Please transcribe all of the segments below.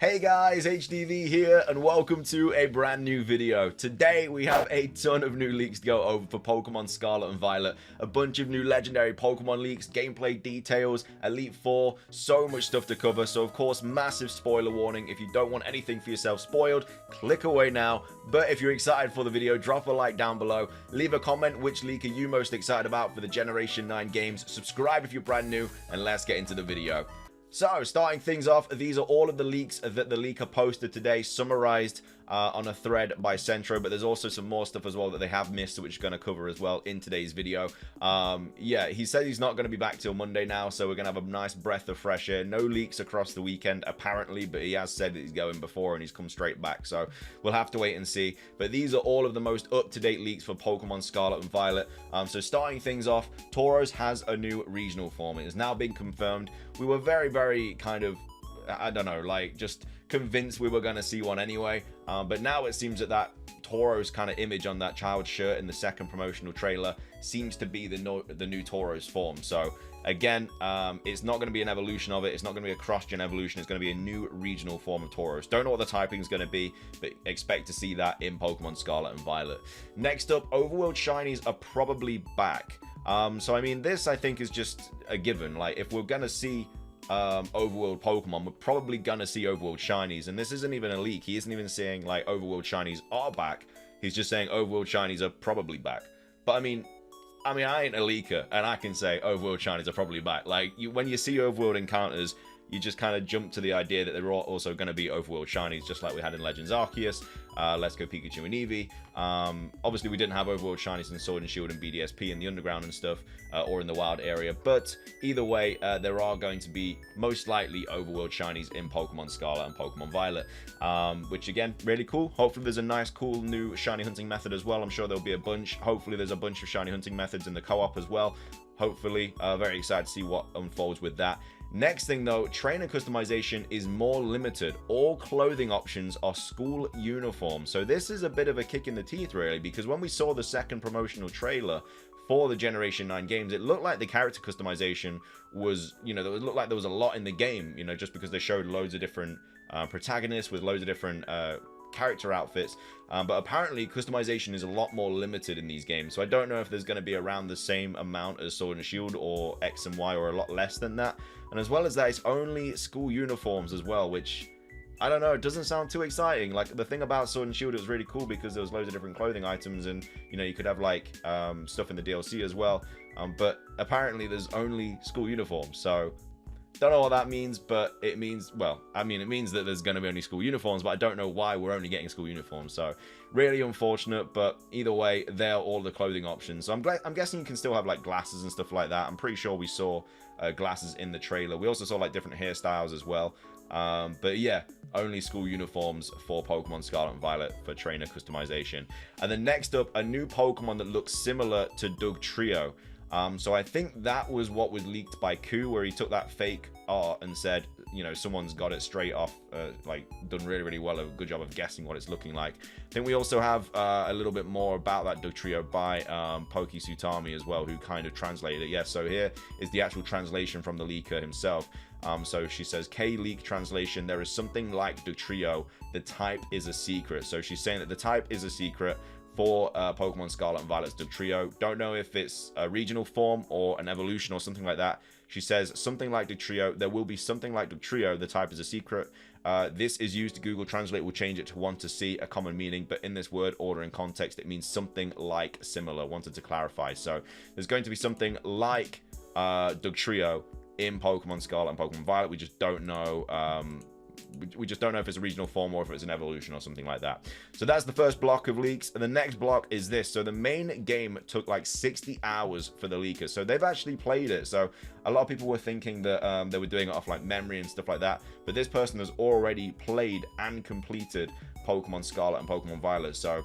Hey guys, HDvee here, and welcome to a brand new video. Today we have a ton of new leaks to go over for Pokemon Scarlet and Violet, a bunch of new legendary Pokemon leaks, gameplay details, Elite Four, so much stuff to cover. So of course, massive spoiler warning. If you don't want anything for yourself spoiled, click away now. But if you're excited for the video, drop a like down below, leave a comment which leak are you most excited about for the Generation 9 games, subscribe if you're brand new, and let's get into the video. So, starting things off, these are all of the leaks that the leaker posted today, summarized on a thread by Centro, but there's also some more stuff as well that they have missed, which we're going to cover as well in today's video. Yeah, he says he's not going to be back till Monday now, so we're going to have a nice breath of fresh air. No leaks across the weekend, apparently, but he has said that he's going before and he's come straight back, so we'll have to wait and see. But these are all of the most up-to-date leaks for Pokemon Scarlet and Violet. So starting things off, Tauros has a new regional form. It has now been confirmed. We were very kind of, I don't know, like just convinced we were going to see one anyway, but now it seems that Tauros kind of image on that child shirt in the second promotional trailer seems to be the new Tauros form. So again, it's not going to be an evolution of it, it's not going to be a cross-gen evolution, it's going to be a new regional form of Tauros. Don't know what the typing is going to be, but expect to see that in Pokemon Scarlet and Violet. Next up, Overworld Shinies are probably back. So I mean, this I think is just a given. Like, if we're going to see overworld Pokemon, we're probably gonna see overworld shinies, and this isn't even a leak. He isn't even saying like overworld shinies are back, he's just saying overworld shinies are probably back. But I mean I ain't a leaker and I can say overworld shinies are probably back. Like, when you see overworld encounters, you just kind of jump to the idea that they're also going to be overworld shinies, just like we had in Legends Arceus, Let's Go Pikachu and Eevee. Obviously, we didn't have overworld shinies in Sword and Shield and BDSP in the underground and stuff, or in the wild area. But either way, there are going to be most likely overworld shinies in Pokemon Scarlet and Pokemon Violet, which again, really cool. Hopefully, there's a nice, cool new shiny hunting method as well. I'm sure there'll be a bunch. Hopefully, there's a bunch of shiny hunting methods in the co-op as well. Hopefully, very excited to see what unfolds with that. Next thing though, trainer customization is more limited. All clothing options are school uniforms. So this is a bit of a kick in the teeth really, because when we saw the second promotional trailer for the Generation 9 games, it looked like the character customization was, you know, it looked like there was a lot in the game, you know, just because they showed loads of different protagonists with loads of different character outfits, but apparently customization is a lot more limited in these games. So I don't know if there's going to be around the same amount as Sword and Shield, or X and Y, or a lot less than that. And as well as that, it's only school uniforms as well, which I don't know, it doesn't sound too exciting. Like, the thing about Sword and Shield, it was really cool because there was loads of different clothing items, and you know, you could have like stuff in the DLC as well, but apparently there's only school uniforms. So don't know what that means, but it means, well, I mean, it means that there's going to be only school uniforms, but I don't know why we're only getting school uniforms. So really unfortunate, but either way, they're all the clothing options. So I'm guessing you can still have like glasses and stuff like that. I'm pretty sure we saw glasses in the trailer. We also saw like different hairstyles as well. But yeah, only school uniforms for Pokemon Scarlet and Violet for trainer customization. And then next up, a new Pokemon that looks similar to Dugtrio. So I think that was what was leaked by Ku, where he took that fake art and said, you know, someone's got it straight off, like done really well, a good job of guessing what it's looking like. I think we also have a little bit more about that Dugtrio by Poki Sutami as well, who kind of translated it. Yes, so here is the actual translation from the leaker himself. So she says, K-Leak translation, there is something like Dugtrio, the type is a secret. So she's saying that the type is a secret for Pokemon Scarlet and Violet's Dugtrio. Don't know if it's a regional form or an evolution or something like that. She says something like Dugtrio, there will be something like Dugtrio, the type is a secret. This is used to Google Translate, will change it to want to see, a common meaning, but in this word order and context, it means something like similar. Wanted to clarify. So there's going to be something like Dugtrio in Pokemon Scarlet and Pokemon Violet. We just don't know. We just don't know if it's a regional form or if it's an evolution or something like that. So that's the first block of leaks. And the next block is this. So the main game took like 60 hours for the leakers. So they've actually played it. So a lot of people were thinking that they were doing it off like memory and stuff like that. But this person has already played and completed Pokemon Scarlet and Pokemon Violet. So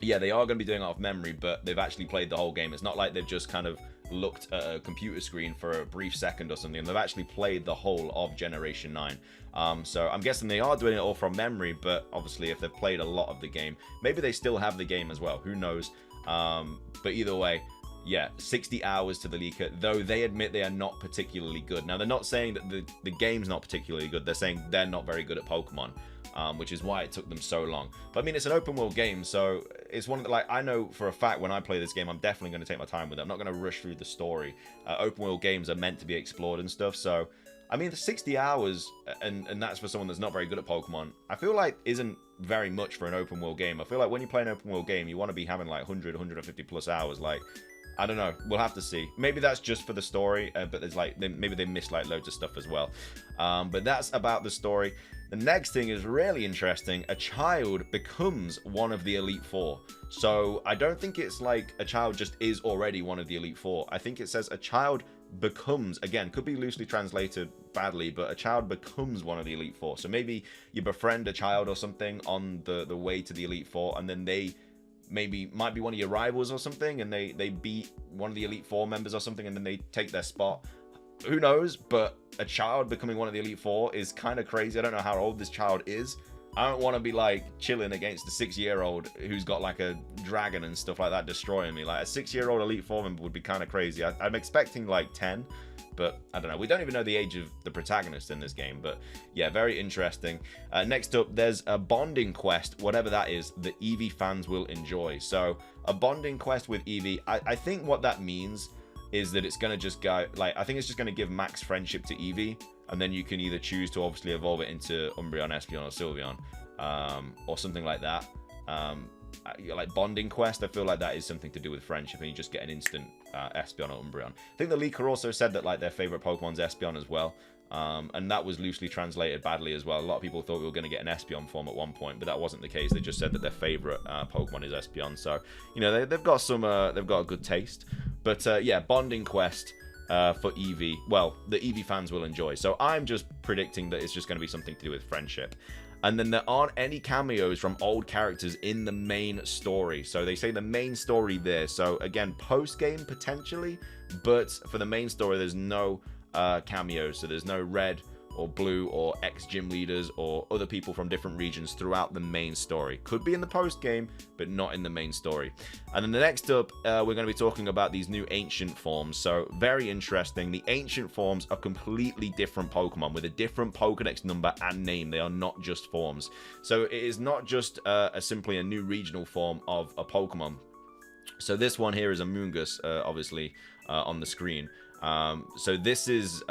yeah, they are going to be doing it off memory, but they've actually played the whole game. It's not like they've just kind of looked at a computer screen for a brief second or something. They've actually played the whole of Generation 9. So I'm guessing they are doing it all from memory, but obviously if they've played a lot of the game, maybe they still have the game as well. Who knows? But either way, yeah, 60 hours to the leaker, though they admit they are not particularly good. Now, they're not saying that the game's not particularly good. They're saying they're not very good at Pokemon, which is why it took them so long. But I mean, it's an open world game, so it's one of the, like, I know for a fact when I play this game, I'm definitely going to take my time with it. I'm not going to rush through the story. Open world games are meant to be explored and stuff, so I mean, the 60 hours, and that's for someone that's not very good at Pokemon, I feel like isn't very much for an open world game. I feel like when you play an open world game, you want to be having like 100, 150 plus hours. Like, I don't know. We'll have to see. Maybe that's just for the story, but there's like, maybe they missed like loads of stuff as well. But that's about the story. The next thing is really interesting. A child becomes one of the Elite Four. So I don't think it's like a child just is already one of the Elite Four. I think it says a child becomes, again, could be loosely translated badly, but a child becomes one of the Elite Four. So maybe you befriend a child or something on the way to the Elite Four, and then they maybe might be one of your rivals or something, and they beat one of the Elite Four members or something, and then they take their spot. Who knows? But a child becoming one of the Elite Four is kind of crazy. I don't know how old this child is. I don't want to be like chilling against a 6-year-old who's got like a dragon and stuff like that destroying me. Like a 6-year-old Elite Four member would be kind of crazy. I'm expecting like 10, but I don't know. We don't even know the age of the protagonist in this game, but yeah, very interesting. Next up, there's a bonding quest, whatever that is, that Eevee fans will enjoy. So a bonding quest with Eevee, I think what that means is that it's going to just go, like, I think it's just going to give max friendship to Eevee, and then you can either choose to obviously evolve it into Umbreon, Espeon, or Sylveon, or something like that. Like bonding quest, I feel like that is something to do with friendship, and you just get an instant Espeon or Umbreon. I think the leaker also said that like their favorite Pokemon's Espeon as well, and that was loosely translated badly as well. A lot of people thought we were going to get an Espeon form at one point, but that wasn't the case. They just said that their favorite Pokemon is Espeon. So you know they've got some, they've got a good taste. But yeah, bonding quest for Eevee, well, the Eevee fans will enjoy. So I'm just predicting that it's just going to be something to do with friendship. And then there aren't any cameos from old characters in the main story. So they say the main story there. So again, post-game potentially, but for the main story, there's no cameos. So there's no Red or Blue or ex-gym leaders or other people from different regions throughout the main story. Could be in the post-game, but not in the main story. And then the next up, we're going to be talking about these new ancient forms. So very interesting. The ancient forms are completely different Pokemon with a different Pokedex number and name. They are not just forms. So it is not just simply a new regional form of a Pokemon. So this one here is a Mungus, obviously, on the screen. So this is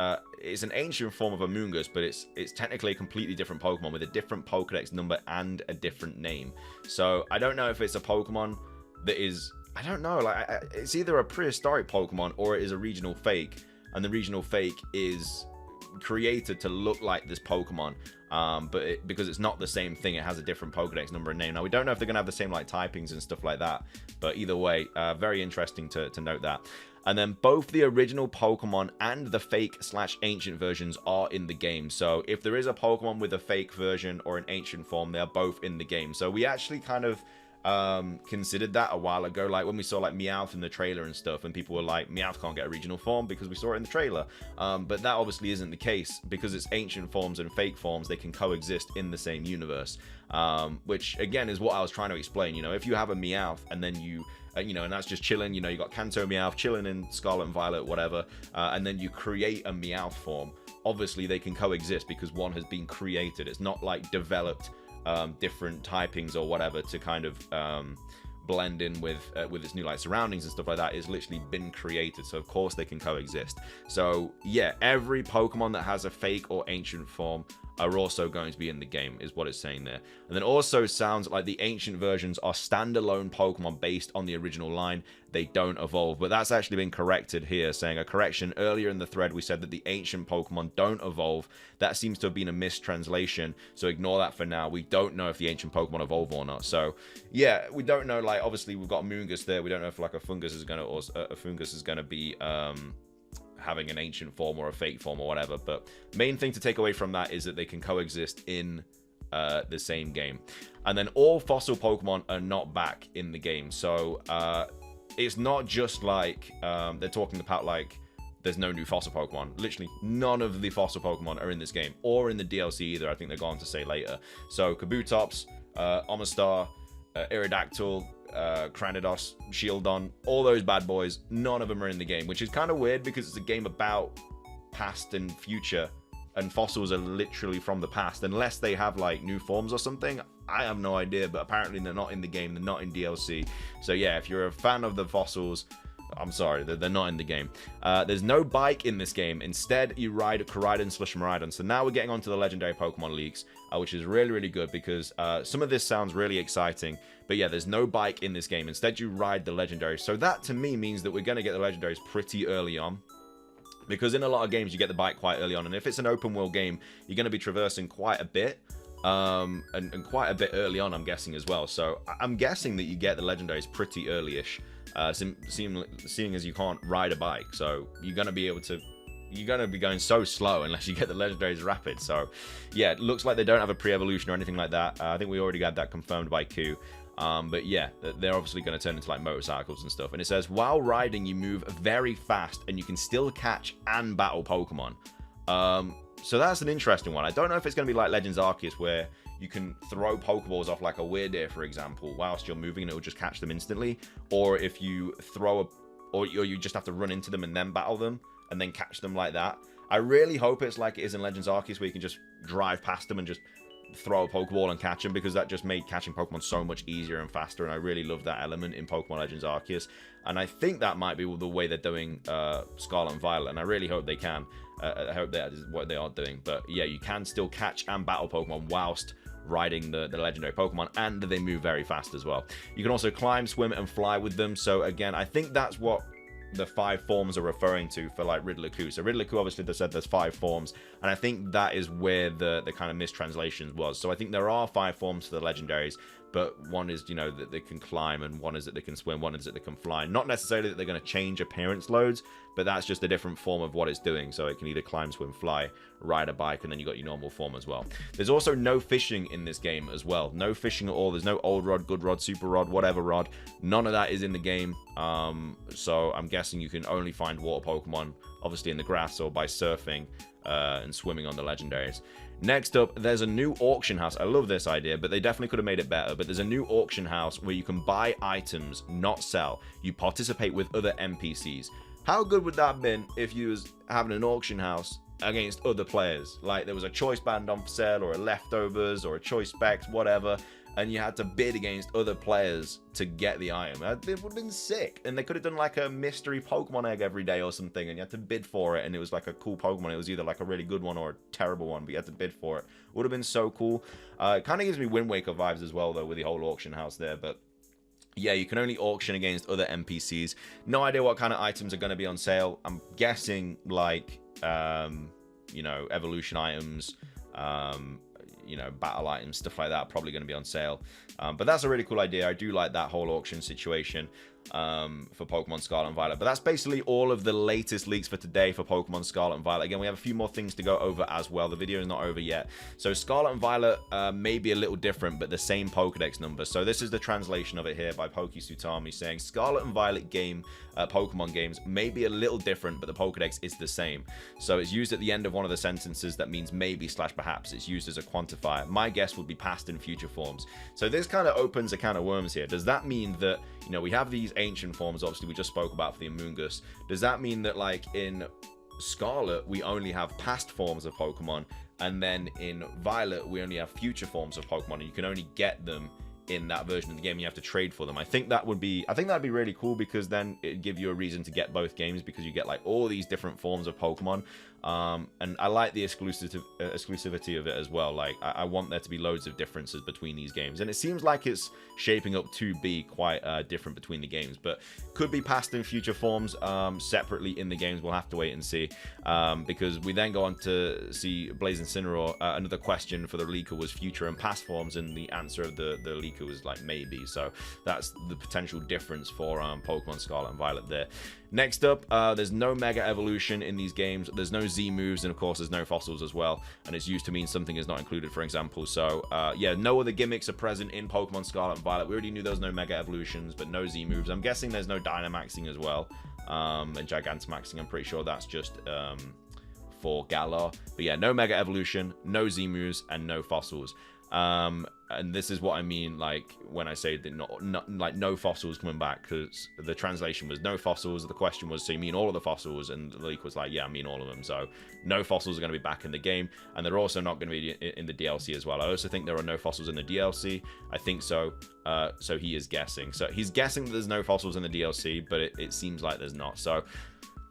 it's an ancient form of a Mungus, but it's technically a completely different Pokemon with a different Pokedex number and a different name. So I don't know if it's a Pokemon that is, I don't know, like it's either a prehistoric Pokemon or it is a regional fake, and the regional fake is created to look like this Pokemon, but because it's not the same thing, it has a different Pokedex number and name. Now we don't know if they're gonna have the same like typings and stuff like that, but either way, very interesting to note that. And then both the original Pokemon and the fake/ancient versions are in the game. So if there is a Pokemon with a fake version or an ancient form, they are both in the game. So we actually kind of considered that a while ago, like when we saw like Meowth in the trailer and stuff, and people were like, Meowth can't get a regional form because we saw it in the trailer. But that obviously isn't the case, because it's ancient forms and fake forms, they can coexist in the same universe. Which again is what I was trying to explain. You know, if you have a Meowth and then you know, and that's just chilling, you know, you got Kanto Meowth chilling in Scarlet and Violet, whatever, and then you create a Meowth form, obviously they can coexist because one has been created. It's not like developed different typings or whatever to kind of blend in with its new like surroundings and stuff like that. It's literally been created, so of course they can coexist. So yeah, every Pokemon that has a fake or ancient form are also going to be in the game, is what it's saying there. And then also sounds like the ancient versions are standalone Pokemon based on the original line. They don't evolve, but that's actually been corrected here, saying a correction. Earlier in the thread we said that the ancient Pokemon don't evolve. That seems to have been a mistranslation, so ignore that for now. We don't know if the ancient Pokemon evolve or not. So yeah, we don't know. Like obviously we've got a Mungus there. We don't know if like a Fungus is gonna, or a Fungus is gonna be having an ancient form or a fake form or whatever. But main thing to take away from that is that they can coexist in the same game. And then all fossil Pokemon are not back in the game. So it's not just like they're talking about like there's no new fossil Pokemon. Literally none of the fossil Pokemon are in this game or in the DLC either. I think they're going to say later. So Kabutops, Omastar, Aerodactyl, Cranidos, Shieldon, all those bad boys, none of them are in the game, which is kind of weird because it's a game about past and future, and fossils are literally from the past, unless they have like new forms or something. I have no idea, but apparently they're not in the game, they're not in DLC. So yeah, if you're a fan of the fossils, I'm sorry, they're not in the game. There's no bike in this game. Instead, you ride a Koraidon/Miraidon. So now we're getting onto the legendary Pokemon leaks, which is really, really good because some of this sounds really exciting. But yeah, there's no bike in this game. Instead, you ride the legendaries. So that to me means that we're going to get the legendaries pretty early on. Because in a lot of games, you get the bike quite early on. And if it's an open world game, you're going to be traversing quite a bit. And quite a bit early on, I'm guessing as well. So I'm guessing that you get the legendaries pretty early-ish. Seeing as you can't ride a bike, so you're gonna be going so slow unless you get the legendaries rapid. So yeah, it looks like they don't have a pre-evolution or anything like that. I think we already got that confirmed by Q. But yeah, they're obviously going to turn into like motorcycles and stuff. And it says while riding you move very fast and you can still catch and battle Pokemon. So that's an interesting one. I don't know if it's going to be like Legends Arceus where you can throw Pokeballs off like a Weirdeer, for example, whilst you're moving and it will just catch them instantly. Or if you throw or you just have to run into them and then battle them and then catch them like that. I really hope it's like it is in Legends Arceus where you can just drive past them and just throw a Pokeball and catch them, because that just made catching Pokemon so much easier and faster, and I really love that element in Pokemon Legends Arceus. And I think that might be the way they're doing Scarlet and Violet, and I really hope they can. I hope that is what they are doing. But yeah, you can still catch and battle Pokemon whilst riding the legendary Pokemon, and they move very fast as well. You can also climb, swim, and fly with them. So again, I think that's what the 5 forms are referring to for like Riddler-Coup. So Riddler-Coup, obviously they said there's 5 forms, and I think that is where the kind of mistranslation was. So I think there are 5 forms for the legendaries, but one is, you know, that they can climb, and one is that they can swim, one is that they can fly. Not necessarily that they're going to change appearance loads, but that's just a different form of what it's doing. So it can either climb, swim, fly, ride a bike, and then you got your normal form as well. There's also no fishing in this game as well. No fishing at all. There's no old rod, good rod, super rod, whatever rod. None of that is in the game. So I'm guessing you can only find water Pokemon, obviously in the grass or by surfing and swimming on the legendaries. Next up, there's a new auction house. I love this idea, but they definitely could have made it better. But there's a new auction house where you can buy items, not sell. You participate with other NPCs. How good would that have been if you was having an auction house against other players? Like there was a choice band on for sale, or a leftovers, or a choice specs, whatever, and you had to bid against other players to get the item. It would have been sick. And they could have done like a mystery Pokemon egg every day or something, and you had to bid for it, and it was like a cool Pokemon. It was either like a really good one or a terrible one, but you had to bid for it. Would have been so cool. It kind of gives me Wind Waker vibes as well, though, with the whole auction house there. But yeah, you can only auction against other NPCs. No idea what kind of items are going to be on sale. I'm guessing like, you know, evolution items, you know, battle items, stuff like that, probably going to be on sale. But that's a really cool idea. I do like that whole auction situation for Pokemon Scarlet and Violet. But that's basically all of the latest leaks for today for Pokemon Scarlet and Violet. Again, we have a few more things to go over as well. The video is not over yet. So Scarlet and Violet may be a little different, but the same Pokedex number. So this is the translation of it here by Pokisutami, saying Scarlet and Violet Pokemon games may be a little different, but the Pokedex is the same. So it's used at the end of one of the sentences that means maybe/perhaps. It's used as a quantifier. My guess would be past and future forms. So this kind of opens a can of worms here. Does that mean that, you know, we have these ancient forms, obviously we just spoke about for the Amoonguss. Does that mean that like in Scarlet we only have past forms of Pokemon, and then in Violet we only have future forms of Pokemon, and you can only get them in that version of the game? You have to trade for them. I think that'd be really cool, because then it'd give you a reason to get both games, because you get like all these different forms of Pokemon. And I like the exclusivity of it as well. Like I want there to be loads of differences between these games, and it seems like it's shaping up to be quite different between the games, but could be past and future forms separately in the games. We'll have to wait and see, because we then go on to see Blaze Incineroar. Another question for the leaker was future and past forms, and the answer of the leaker was like maybe. So that's the potential difference for Pokemon Scarlet and Violet there. Next up, there's no Mega Evolution in these games. There's no Z moves, and of course there's no fossils as well, and it's used to mean something is not included, for example. So yeah, no other gimmicks are present in Pokemon Scarlet and Violet. We already knew there was no Mega Evolutions, but no Z moves. I'm guessing there's no Dynamaxing as well, and Gigantamaxing. I'm pretty sure that's just for Galar. But yeah, no Mega Evolution, no Z moves, and no fossils. And this is what I mean, like, when I say that like no fossils coming back, because the translation was no fossils. The question was, so you mean all of the fossils? And the leak was like, yeah, I mean all of them. So no fossils are going to be back in the game, and they're also not going to be in the DLC as well. I also think there are no fossils in the DLC. I think so. So he is guessing. So he's guessing that there's no fossils in the DLC, but it seems like there's not. So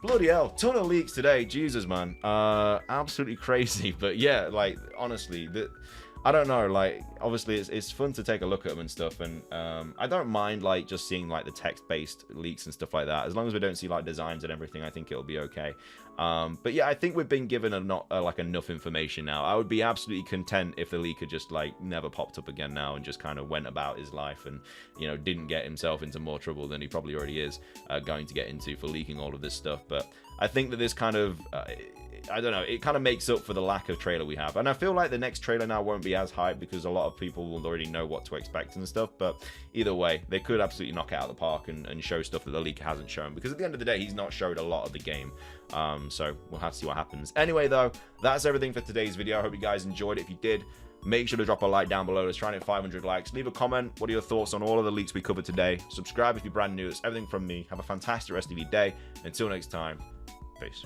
bloody hell, ton of leaks today. Jesus, man. Absolutely crazy. But yeah, like, honestly, I don't know, like, obviously it's fun to take a look at them and stuff, and I don't mind, like, just seeing, like, the text-based leaks and stuff like that. As long as we don't see, like, designs and everything, I think it'll be okay. But yeah, I think we've been given like enough information now. I would be absolutely content if the leak had just, like, never popped up again now and just kind of went about his life and, you know, didn't get himself into more trouble than he probably already is going to get into for leaking all of this stuff. But I think that this kind of I don't know, it kind of makes up for the lack of trailer we have. And I feel like the next trailer now won't be as hyped because a lot of people will already know what to expect and stuff. But either way, they could absolutely knock it out of the park and show stuff that the leak hasn't shown. Because at the end of the day, he's not showed a lot of the game. So we'll have to see what happens. Anyway, though, that's everything for today's video. I hope you guys enjoyed it. If you did, make sure to drop a like down below. Let's try and hit 500 likes. Leave a comment. What are your thoughts on all of the leaks we covered today? Subscribe if you're brand new. That's everything from me. Have a fantastic rest of your day. Until next time, peace.